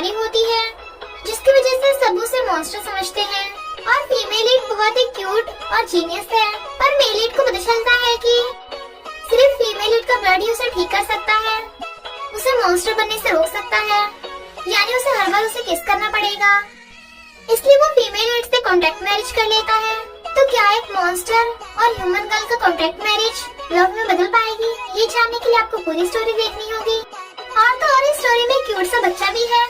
बीमारी होती है जिसकी वजह से सब उसे मॉन्स्टर समझते हैं। और फीमेल लीड बहुत ही क्यूट और जीनियस है, पर मेल लीड को पता चलता है कि सिर्फ फीमेल लीड का ब्लड ही उसे ठीक कर सकता है, उसे मॉन्स्टर बनने से रोक सकता है, यानी उसे हर बार उसे किस करना पड़ेगा। इसलिए वो फीमेल लीड से कॉन्ट्रैक्ट मैरिज कर लेता है। तो क्या एक मॉन्स्टर और ह्यूमन गर्ल का कॉन्ट्रैक्ट मैरिज लव में बदल पाएगी? ये जानने के लिए आपको पूरी स्टोरी देखनी होगी। और तो और इस स्टोरी में क्यूट सा बच्चा भी है।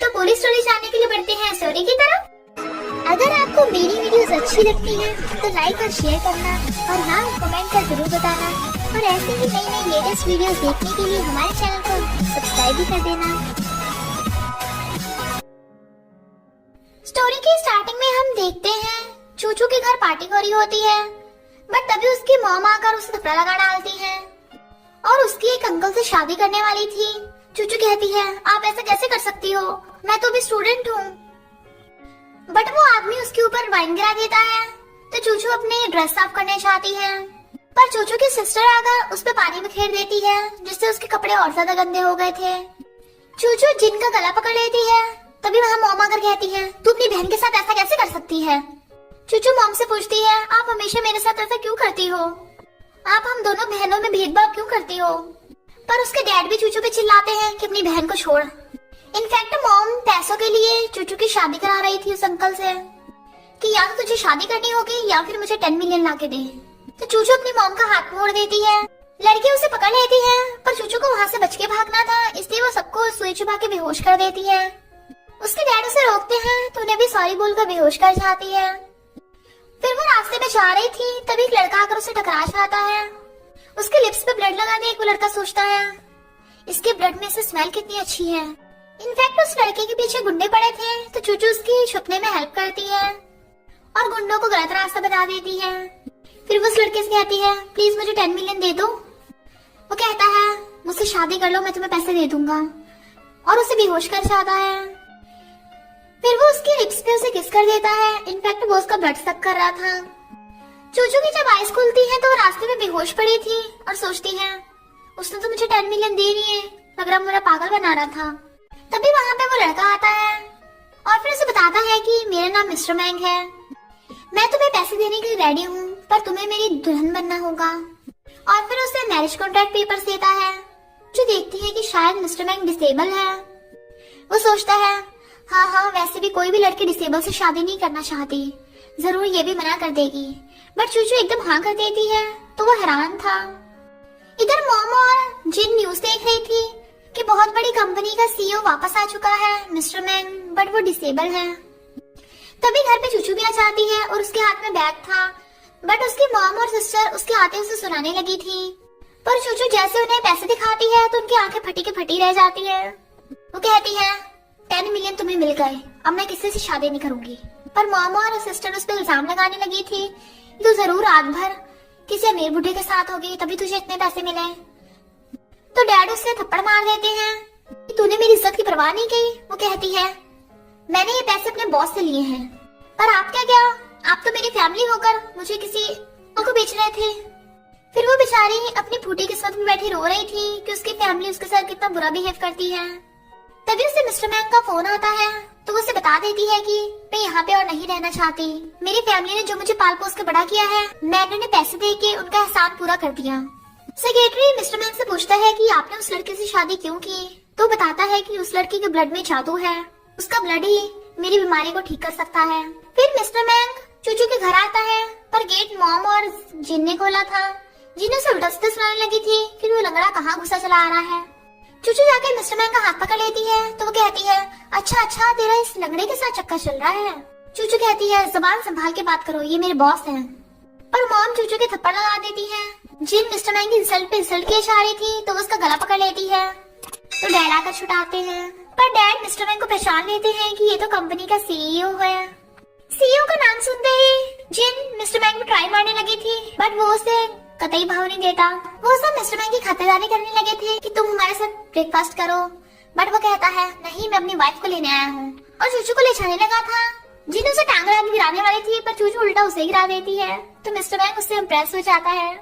तो पूरी स्टोरी जानने के लिए बढ़ते हैं स्टोरी की तरफ। अगर आपको मेरी वीडियोस अच्छी लगती है तो लाइक और शेयर करना, और हाँ, कमेंट कर जरूर बताना। और ऐसे ही नई नई लेटेस्ट वीडियोस देखने के लिए हमारे चैनल को सब्सक्राइब भी कर देना। स्टोरी की स्टार्टिंग में हम देखते हैं चूचू के घर पार्टी हो रही होती है, बट तभी उसकी मॉम आकर उसे थप्पड़ लगा डालती है और उसकी एक अंकल से शादी करने वाली थी। चूचू कहती है, आप ऐसा कैसे कर सकती हो, मैं तो भी स्टूडेंट हूँ। बट वो आदमी उसके ऊपर वाइन गिरा देता है। तो चूचू अपने ड्रेस साफ करने चाहती है, पर चूचू की सिस्टर आकर उस पे पानी बिखेर देती है, जिससे उसके कपड़े और ज्यादा गंदे हो गए थे। चूचू जिन का गला पकड़ लेती है। तभी वहाँ मॉम आकर कहती है, तू अपनी बहन के साथ ऐसा कैसे कर सकती है? चूचू मॉम से पूछती है, आप हमेशा मेरे साथ ऐसा क्यों करती हो? आप हम दोनों बहनों में भेदभाव क्यों करती हो? पर उसके डैड भी चूचू पे चिल्लाते हैं कि अपनी बहन को छोड़। इनफैक्ट मॉम पैसों के लिए चूचू की शादी करा रही थी उस अंकल से कि या तो तुझे शादी करनी होगी या फिर मुझे 10 मिलियन ला के दे। तो चूचू अपनी मॉम का हाथ मोड़ देती है। लड़की उसे पकड़ लेती है, पर चूचू को वहाँ से बच के भागना था, इसलिए वो सबको सुई चुभा के बेहोश कर देती है। उसके डैड उसे रोकते हैं तो उन्हें भी सॉरी बोलकर बेहोश कर जाती है। फिर वो रास्ते में जा रही थी, तभी एक लड़का आकर उसे टकरा जाता है। उसके लिप्स पे ब्लड लगा देख वो लड़का सोचता है, इसके ब्लड में से स्मेल कितनी अच्छी है। इनफैक्ट उस लड़के के पीछे गुंडे पड़े थे, तो चूचू उसकी छुपने में हेल्प करती है और गुंडों को गलत रास्ता बता देती है। फिर वो उस लड़के से कहती है, प्लीज मुझे 10 मिलियन दे दो। वो कहता है, मुझसे शादी कर लो, मैं तुम्हें पैसे दे दूंगा, और उसे बेहोश कर जाता है। फिर वो उसके लिप्स पे उसे किस कर देता है। इनफैक्ट वो उसका ब्लड सक कर रहा था। चूचू की जब आइज खुलती है तो वो रास्ते में बेहोश पड़ी थी और सोचती है, उसने तो मुझे 10 मिलियन दे रही है, लग रहा मेरा पागल बना रहा था। तभी वहाँ पे वो लड़का आता है और फिर उसे बताता है कि मेरा नाम मिस्टर मैंग है, मैं तुम्हें पैसे देने के लिए रेडी हूँ, पर तुम्हें मेरी दुल्हन बनना होगा। और फिर उसे मैरिज कॉन्ट्रैक्ट पेपर्स देता है। जो देखती है कि शायद मिस्टर मैंग डिसेबल है। वो सोचता है, हाँ, वैसे भी कोई भी लड़की डिसेबल से शादी नहीं करना चाहती, जरूर ये भी मना कर देगी। बट चूचू एकदम हाँ कर देती है, तो वो हैरान था। इधर मॉम और जिन न्यूज देख रही थी कि बहुत बड़ी कंपनी का सीईओ वापस आ चुका है, मिस्टर मैंग, बट वो डिसेबल है। तभी घर पे चूचू भी आ जाती है और उसके हाथ में बैग था, बट उसकी मॉम और सिस्टर उसके आते उसे सुनाने लगी थी। पर चूचू जैसे उन्हें पैसे दिखाती है तो उनकी आंखें फटी की फटी रह जाती है। वो कहती है, 10 मिलियन तुम्हें मिल गए, अब मैं किसी से शादी नहीं करूंगी। पर मॉम और सिस्टर उस पर इल्जाम लगाने लगी थी, तू जरूर रात भर किसी अमीर बुढ़े के साथ होगी तभी तुझे इतने पैसे मिले। तो डैड उससे थप्पड़ मार देते हैं कि तूने मेरी इज्जत की परवाह नहीं की। वो कहती है, मैंने ये पैसे अपने बॉस से लिए हैं, पर आप क्या, आप तो मेरी फैमिली होकर मुझे किसी को बेच रहे थे। फिर वो बेचारी अपनी फूटी किस्मत में बैठी रो रही थी कि उसकी फैमिली उसके साथ कितना बुरा बिहेव करती है। तभी उसे मिस्टर मैंग का फोन आता है, तो वो उसे बता देती है कि मैं यहाँ पे और नहीं रहना चाहती। मेरी फैमिली ने जो मुझे पाल पोस के बड़ा किया है, मैंने उन्हें पैसे दे के उनका एहसान पूरा कर दिया। सेक्रेटरी मिस्टर मैंग से पूछता है कि आपने उस लड़के से शादी क्यों की? तो बताता है कि उस लड़के के ब्लड में जादू है, उसका ब्लड ही मेरी बीमारी को ठीक कर सकता है। फिर मिस्टर मैंग चूचू के घर आता है, पर गेट मॉम और जिन ने खोला था। जिन उसे उल्टा सीधा सुनाने लगी थी कि वो लंगड़ा कहाँ घुसा चला आ रहा है। चूचू जाके मिस्टर मैंग का हाथ पकड़ लेती है, तो वो कहती है, अच्छा, तेरा इस लंगड़े के साथ चक्कर चल रहा है। चूचू कहती है, जुबान संभाल के बात करो, ये मेरे बॉस हैं। पर मॉम चूचू के थप्पड़ लगा देती है। जिन मिस्टर मैंग की इंसल्ट पे इंसल्ट की जा रही थी, तो वो उसका गला पकड़ लेती है। तो डैड आकर छुटाते हैं, पर डैड मिस्टर मैंग को पहचान लेते हैं कि ये तो कंपनी का सीईओ है। सीईओ का नाम सुनते ही जिन मिस्टर मैंग को ट्राई मारने लगी थी, बट वो उसे कतई भाव नहीं देता। वो सब मिस्टर मैंग की खातिरदारी करने लगे थे कि तुम हमारे साथ ब्रेकफास्ट करो, बट वो कहता है, नहीं, मैं अपनी वाइफ को लेने आया हूँ। और चूचू को ले जाने लगा था। जिन उसे टांग लगा के गिराने वाली थी, पर चूचू उल्टा उसे गिरा देती है। तो मिस्टर मैंग उससे इम्प्रेस हो जाता है।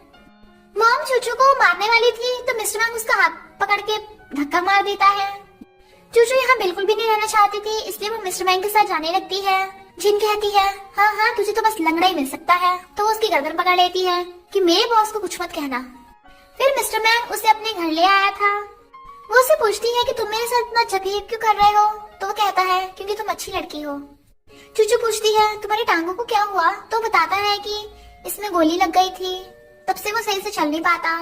मॉम चूचू को मारने वाली थी, तो मिस्टर मैंग उसका हाथ पकड़ के धक्का मार देता है। चूचू यहाँ बिल्कुल भी नहीं रहना चाहती थी, इसलिए वो मिस्टर मैंग के साथ जाने लगती है। जिन कहती है हाँ हाँ तुझे तो बस लंगड़ा ही मिल सकता है, तो वो उसकी गर्दन पकड़ लेती है कि मेरे बॉस को कुछ मत कहना। फिर मिस्टर मैंग उसे अपने घर ले आया था। वो उसे पूछती है कि तुम मेरे साथ इतना झपीब क्यों कर रहे हो, तो वो कहता है क्योंकि तुम अच्छी लड़की हो। चूचू पूछती है तुम्हारी टांगों को क्या हुआ, तो बताता है कि इसमें गोली लग गई थी, तब से वो सही से चल नहीं पाता।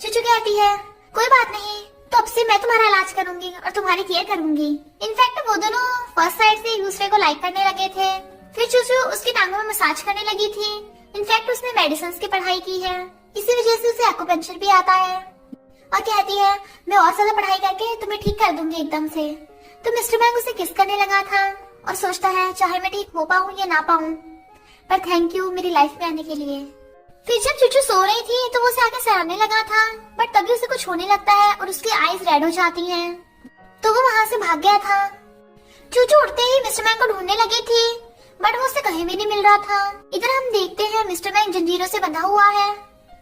चूचू कहती है कोई बात नहीं, तो अब से मैं तुम्हारा इलाज करूंगी और तुम्हारी केयर करूंगी। इनफैक्ट वो दोनों फर्स्ट साइड से एक दूसरे को लाइक करने लगे थे। फिर चूचू उसकी टांगों में मसाज करने लगी थी। इनफैक्ट उसने मेडिसिन की पढ़ाई की है, इसी वजह से उसे एक्यूपंक्चर भी आता है। और कहती है मैं और ज्यादा पढ़ाई करके तुम्हें ठीक कर दूंगी एकदम से। तो मिस्टर मैंग उसे किस करने लगा था और सोचता है चाहे मैं ठीक हो पाऊं या ना पाऊं, पर थैंक यू मेरी लाइफ में आने के लिए। फिर जब चूचू सो रही थी तो वो उसे आके सहलाने लगा था, बट तभी उसे कुछ होने लगता है और उसकी आईज रेड हो जाती हैं, तो वो वहां से भाग गया था। चूचू उठते ही मिस्टर मैंग को ढूंढने लगी थी, बट वो उसे कहीं भी नहीं मिल रहा था। इधर हम देखते हैं मिस्टर मैंग जंजीरों से बंधा हुआ है।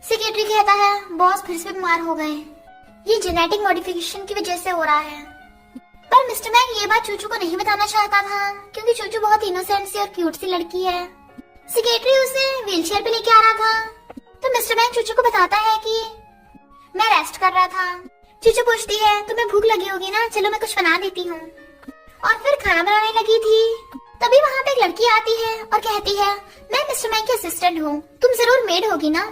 सेक्रेटरी कहता है बॉस फिर से बीमार हो गए, ये जेनेटिक मॉडिफिकेशन की वजह से हो रहा है। पर मिस्टर मैंग ये बात चूचू को नहीं बताना चाहता था, क्योंकि चूचू बहुत इनोसेंट सी और क्यूट सी लड़की है। सेक्रेटरी उसे व्हीलचेयर पे लेके आ रहा था, तो मिस्टर मैंग चूचू को बताता है कि मैं रेस्ट कर रहा था। चूचू पूछती है तुम्हें भूख लगी होगी ना, चलो मैं कुछ बना देती हूँ। और फिर खाना बनाने लगी थी, तभी वहाँ पे एक लड़की आती है और कहती है मैं मिस्टर मैंग की असिस्टेंट हूँ, तुम जरूर मेड होगी ना,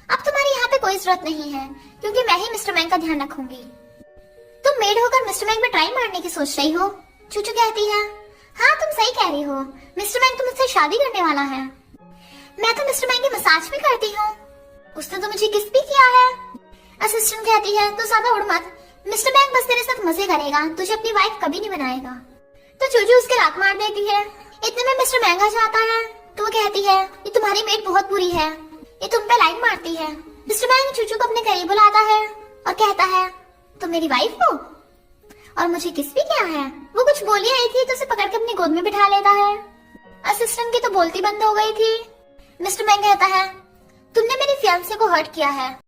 अब तुम्हारी यहाँ पे कोई जरूरत नहीं है क्योंकि मैं ही मिस्टर मैंग का ध्यान रखूंगी। तुम मेड होकर मिस्टर मैंग पे ट्राई मारने की सोच रही हो? चूचू कहती है हाँ तुम सही कह रही हो, मिस्टर मैंग तो मुझसे शादी करने वाला है। मैं तो मिस्टर मैंग की मसाज भी करती हूँ, उसने तो मुझे किस भी किया है। असिस्टेंट कहती है तो ज्यादा उड़ मत, मिस्टर मैंग बस तेरे साथ मजे करेगा, तुझे अपनी वाइफ कभी नहीं बनाएगा। तो चूचू उसके लात मार देती है। इतने में मिस्टर मैंग आ जाता है, तो वो कहती है ये तुम्हारी मेड बहुत बुरी है, ये तुम पे लाइन मारती है। मिस्टर मैंग चूचू को अपने करीब बुलाता है और कहता है तुम मेरी वाइफ हो और मुझे किस भी किया है। वो कुछ बोली आई थी तो उसे पकड़ के अपनी गोद में बिठा लेता है। असिस्टेंट की तो बोलती बंद हो गई थी। मिस्टर मैंग कहता है तुमने मेरी फियांसे को हर्ट किया है,